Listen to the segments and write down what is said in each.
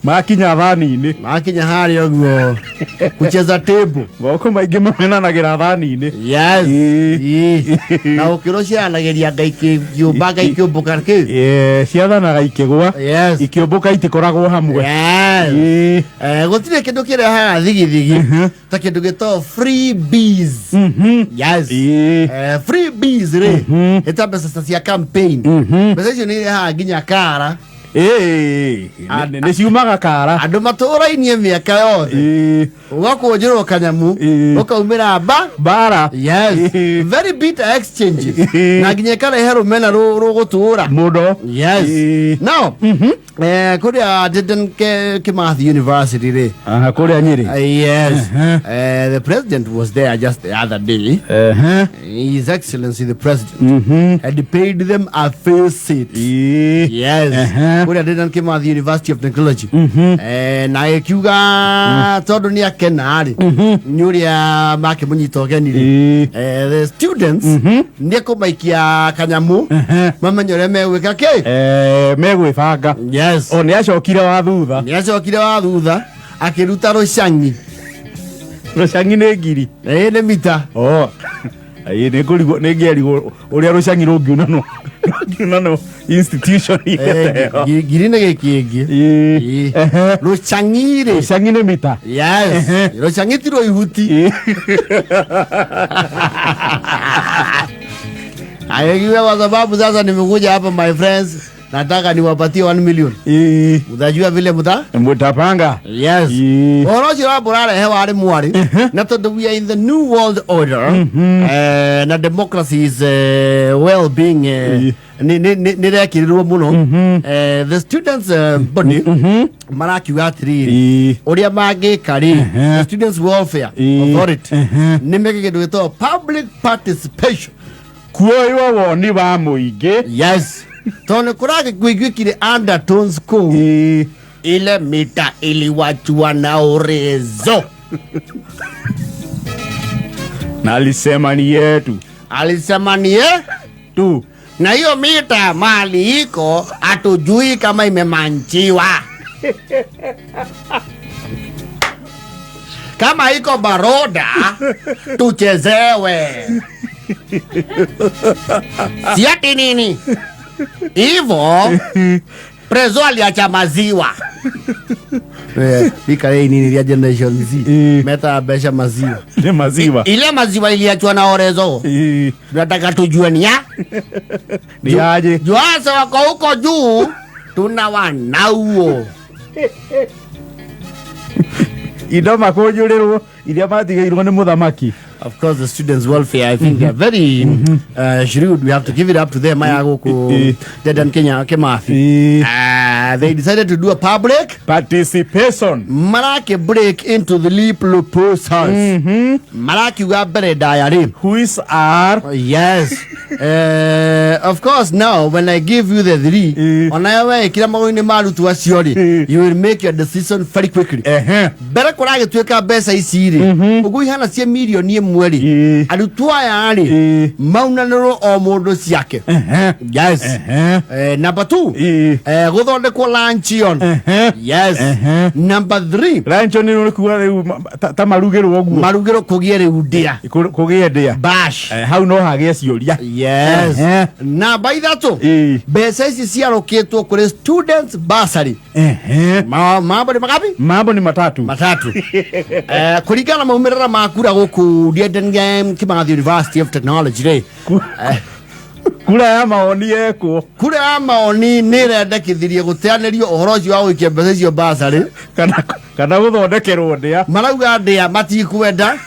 makinya thani-ini makinya hari oguo kucheza table moko maingi mamenanagira thani-ini yes na ukirocia anageria ngai kiumba ngai kiumbuka ki ciathanaga ikigwa yes ikiumbuka itikoragwo hamwe yes gutire kindu kirehaga thigithigi ta kindu gito freebies yes freebies re eta mbeca cia campaign mbeca icio ni irehaga nginya kara ne ciumaga kara andu maturainie miaka yothe ugakunjirwo kanyamu ukaumira bara yes very bitter exchanges na nginya karehe rumena rugutura mudo yes now kuria Dedan Kimathi University re kuria Nyeri yes the president was there just the other day His Excellency the President had paid them a first seat yes kuria Dedan Kimathi University of Technology na ekiuga tondu ni akenari nyuria make munyito genire the students ni kumaikia kanyamu mamanyore megwika ki megwibanga yes ni acokire wa thutha akiruta rucangi ni ngiri ni mita ni ngurigwo ni ngerigwo uria rucangi rungiunano institution ngiri ni gikingi rucangi ni mita yes rucangi tiro ihuti ayegiwa kwa sababu sasa nimekuja hapa my friends nataka niwapatie 1 million udajua vile mutapanga yes oroji raburare hewa ari mwari na tondu we are in the new world order na democracy is well being ni rekirirwo muno the students body marakiuga atiriri uria mangikari the students welfare authority ni mekigindu gito public participation kuoywo woni wa muingi yes tone kurage gwigwikire undertones ko ile mita iliwachwa na Orezo na alisema ni yetu na hiyo mita mali iko hatujui kama imemanchiwa kama iko baroda tuchezewe siati nini Ivo Prezo aliacha maziwa Ika nini ya Generation Z Meta besha maziwa Ile maziwa ile maziwa iliachwa na Orezo Nataka tujue ni ya ni aje Juasa wako huko juu Tuna wanauo Idoma kujulirwo Idia matigairwo ni muthamaki. Of course, the students' welfare, I think, they're very shrewd. We have to give it up to them. Dedan Kimathi. They decided to do a public participation. Maraki break into the leap proposals. Maraki Wabere diary. Who is R? Yes. Of course, now when I give you the three, on our way, you will make your decision very quickly. Better Kuragi to a best I see. We have a million year mweri. Adutwa ya ali. Maunanero or modos yake. Yes. Number 2. Go on the Colanchion. Yes. Number 3. Lanchion Tamarugero Marugero Kogere Udia. Kogere Bash. How no hages you? Yes. Now by that too. Besides is here okay to kore students bursary. Mambo ni magapi? Mambo ni matatu. Kulingana maumirira makura goku Dedan Kimathi University of Technology re. Kura ya maoni yeko. Kura ya maoni nirendekithirie guteanirio uhoro ucio wa gwikia mbeca icio bursary kana guthondekerwo ndia. Marauga ndia matikwenda.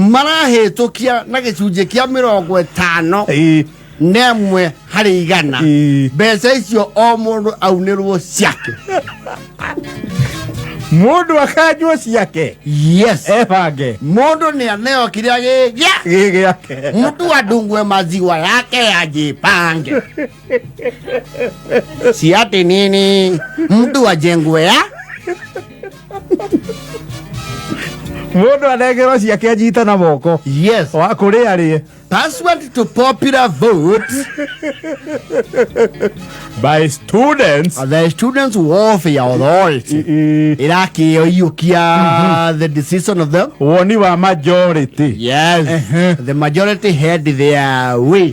Marahitukia na gicunje kia 50 nemwe hari igana mbeca icio o mundu aunirwo ciake mundu akajwo ciake. Yes. Ebange mundu ni aneo kiria giake mtu adungwe maziwa yake ajipange. Siati nini mtu ajengwe ya mundu anegero ciake ajita na moko. Yes. Wa kuri ari Pursuant to popular vote by students, the Students' Warfare Authority, Iraki Oyukia, the decision of them. Woni wa majority. Yes, the majority had their way,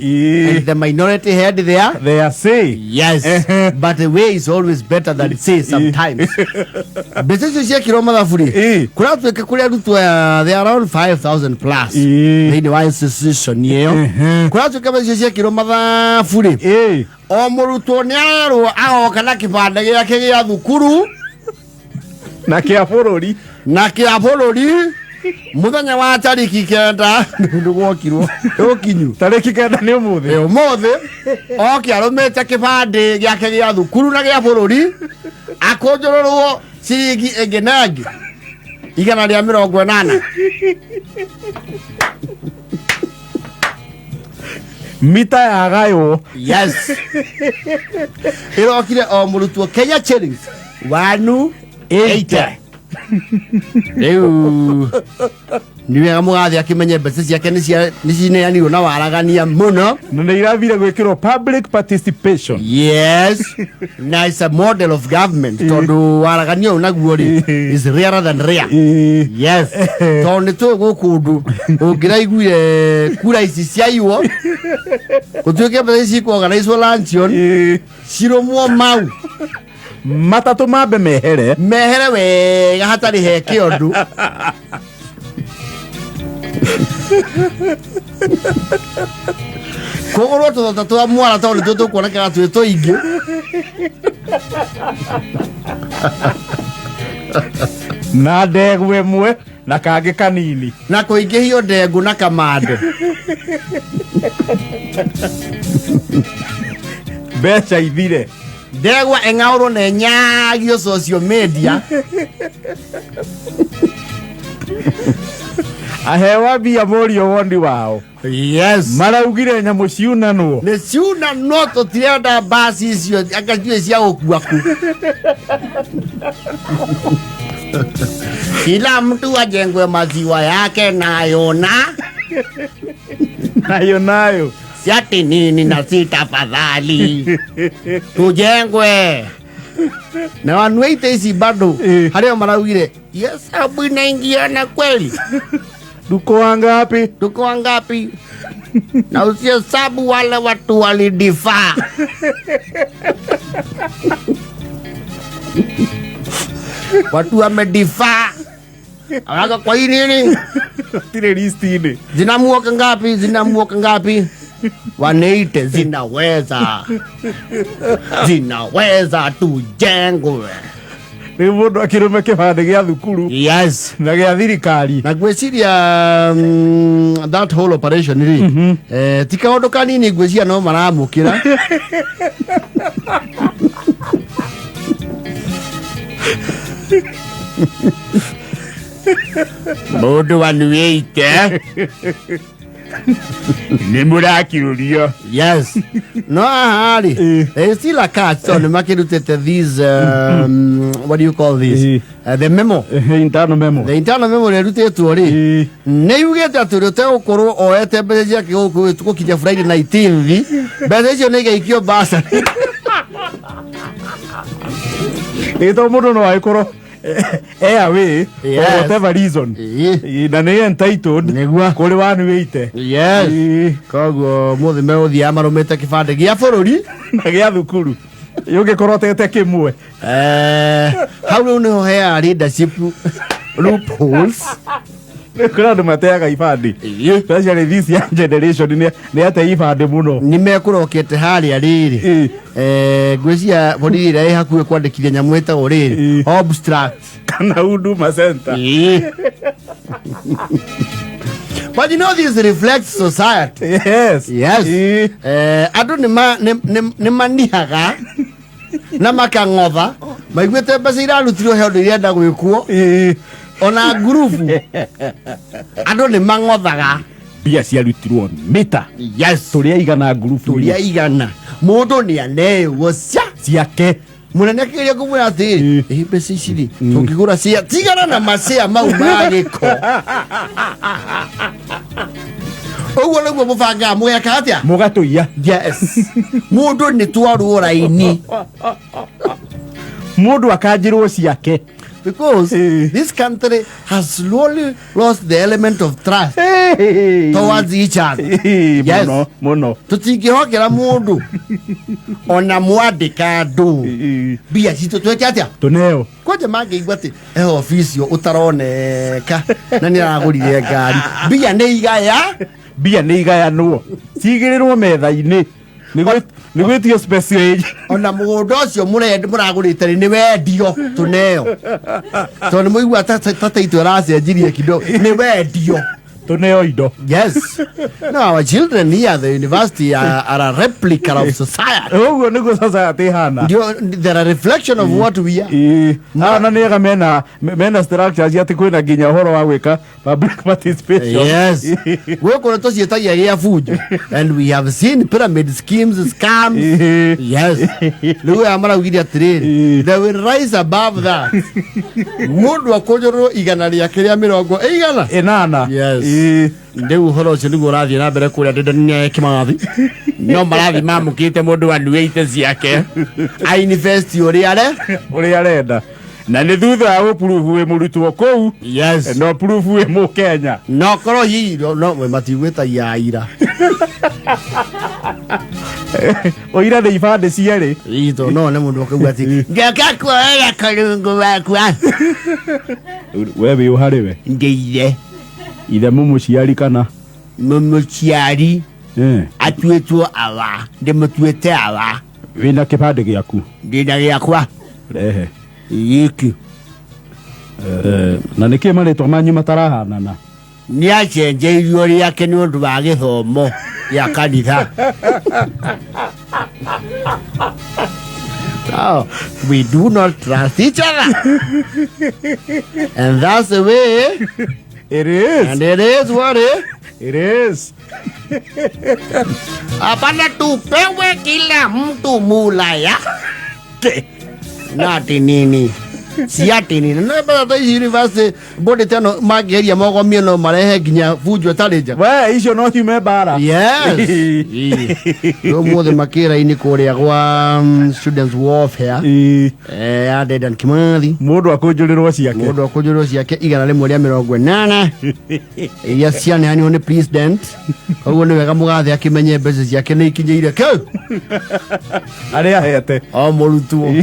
and the minority had their say. Yes, but the way is always better than say sometimes. Business is Kiroma Furi. They are around 5,000 plus. They know institution. Kwa kama sisi Kiroma Furi. Omuruto nyaro aho kana kibanda yake ya thukuru na kia forori muthenya wa tariki kenda ndugwokirwo ukinyu tariki kenda ni umuthi oki aromete kibande yake ya thukuru na ya forori akonjororwo ciringi engenagi igana rĩa 80 mita ya gayo. Yes. Irokire o murutwo Kenya shillings 180. Niwe amugathi akimenye mbeca ciake ni cineanirwo na waragania muno na nĩ irathire gwĩkĩrwo public participation. Yes. Na it's a model of government tondu waragania unaguo ri is rarer than rare. Yes. Tondu tu gukundu ungiraiguire kura ici ciaiwo gutuike mbeca ici ku organize luncheon ciromwo mau matatu mambe mehere wega hatari he kiondu kogoro to twa mwara tondu tukuoneka twi tuingi na ndegu imwe na kangĩ kanini na kuingihio ndengu na kamande mbeca ithire ndegwa eng'aurwo na enyagio social media ahewa mbia morio wondi wao. Yes. Maraugire nyamũ ciunanwo nĩ ciunanwo tũtirenda basi icio akajue cia gũkua ku kila mtu ajengwe maziwa yake nayo siati nini na sitafadhali tujengwe na wanuite hizi bado hario maraugire yes abu inaingia na kweli tuko wangapi na usihesabu wale watu walidifaa watu wamedifaa Alaga kwa hii nini? Tile listi hini. Zinamuoka ngapi? Waneite zinaweza tujengwe. Ni mundu akirume kibande gia thukuru. Yes. Na gia thirikari. Na gweciria that whole operation ri. Tika undu kanini gweciria no maramukira. Mundu wanuite. Nimurakiruria. Yes. No, Harry. They still a catch. So the market these what do you call this? The memo. Internal memo. The internal memo they do to ori. Ne you get that to the koro o ete beja ke o ko kija Friday 19 beja ne ga ikio basa. Eto mudo no aikoro away for whatever reason. Na ne entitled kuri wanu weite. Yes. Kogo mothe meothi amaromete kibande gia bururi na gia thukuru. Yuge korotete kimwe. How do you know here leadership loopholes? Kuna mateaga ibandi. Especially this young generation ne ate ibandi muno. Nimekurokete hali ariri. Gwisia bodi rai hakuwe kwandikithia nyamweta oriri. Abstract kana Huduma Center. But you know this reflects society. Yes. Yes. Adu ni manihaga na makangova. Maigwete basira rutiro heodo irenda gwikuo. Ona grupu ando ni mangothaga bia cia rutirwo mita. Yes. Turia igana grupu. Turia igana mundu ni anewo ciake munene kiria kumwe ati mbeca iciri tungigura cia tigana na macea mau magiko Oguo niguo mubanga mweka atia mugatuia. yes mundu ni twaru raini Mundu akanjirwo ciake. because this country has slowly lost the element of trust towards each other. Yes. Muno. Tutingihokera mundu ona mwandika ndu bia citu tweke atia Tuneo. kwaje mangeigua ati office utaroneka na ni aragurire ngari bia ni igaya Bia ni igayanwo. Cigirirwo metha-ini. Ni gwitio special age. ona mugondo ucio muragurite ni wendio tuneo to ni muigua tata itu aracenjirie kidogo ni wendio Tuneo indo. yes no our children here at the university are a replica of society. Oguo niguo society hana. They're a reflection of what we are. Na nega mena structures ati kwina nginya horo wa gwika public participation. Yes. We kona to cietagia ya fujo and we have seen pyramid schemes, scams. Yes. Luwe amara ugiria trade. They will rise above that. Mundu akojoro igana ria kiria mirongo igana. Enana. Yes. Ndeu horo ucio niguo rathie na mbere kuria ndendania Kimathi no marathi mamukite mundu anuite ciake ainvest uri arenda na ni thutha wa proof we murutwo kou. yes no proof we mu Kenya no koro hi no we matigweta ya ira oira de ifande ciere ito no ne mundu akauga ati ngeka kuoya kalungu wakwa wewe uhariwe ndeire ithe mumuciari kana mumuciari atuetwo awa ndemutuete awa wina kibande giaku ndina giakwa rehe iki na niki maritwa manyu matarahanana ni acenjeirio riake ni undu wa githomo ya kanitha. Oh, we do not trust each other. And that's the way it is. And it is what it is. Hapana tupewe kila mtu mulaya. Nati nini? Siati nini? No bada university bodi tano mageria mogo mieno marehe ginya fujo tareja. We isho no hume bara. Yes. No more than makira ini korea kwa students warfare. Ya Dedan Kimathi. Mundu akujulirwo ciake. Mundu akujulirwo ciake igana rimwe ria 80. Ya ciane hani one president. Koguo ni wega mugathe akimenye mbeca ciake ni ikinyeire kau. Aria hete. O murutwo.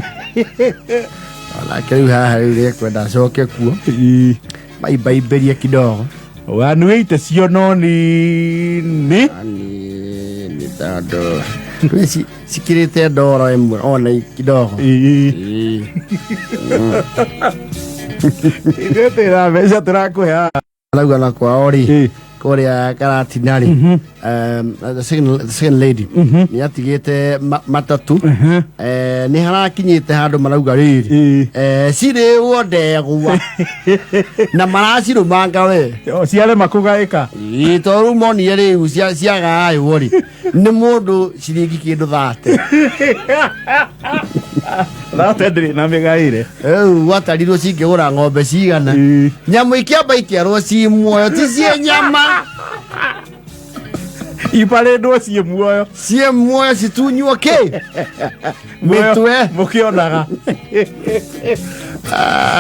Ala keu haha ire kwenda coke kuo baibaiberie kidogo wanuite cio no ni tando twesi sikirite ndoro emwe ona kidogo igete ra mbeca turakuhe alauga na kwa ori korea karatinari the second lady ni atigite matatu ni harakinyite handu marauga riri cire wonde gwa na maraciru manga we ciare makugaika itoru moni riu ciaga ayo wori ni mundu ciringi kindu thate thate ndiri na migaire watarirwo cingigura ng'ombe cigana nyamu ikiamba ikiarwo ci muoyo ti cie nyama iparendwo cie muoyo citunywo ki mitwe mukionaga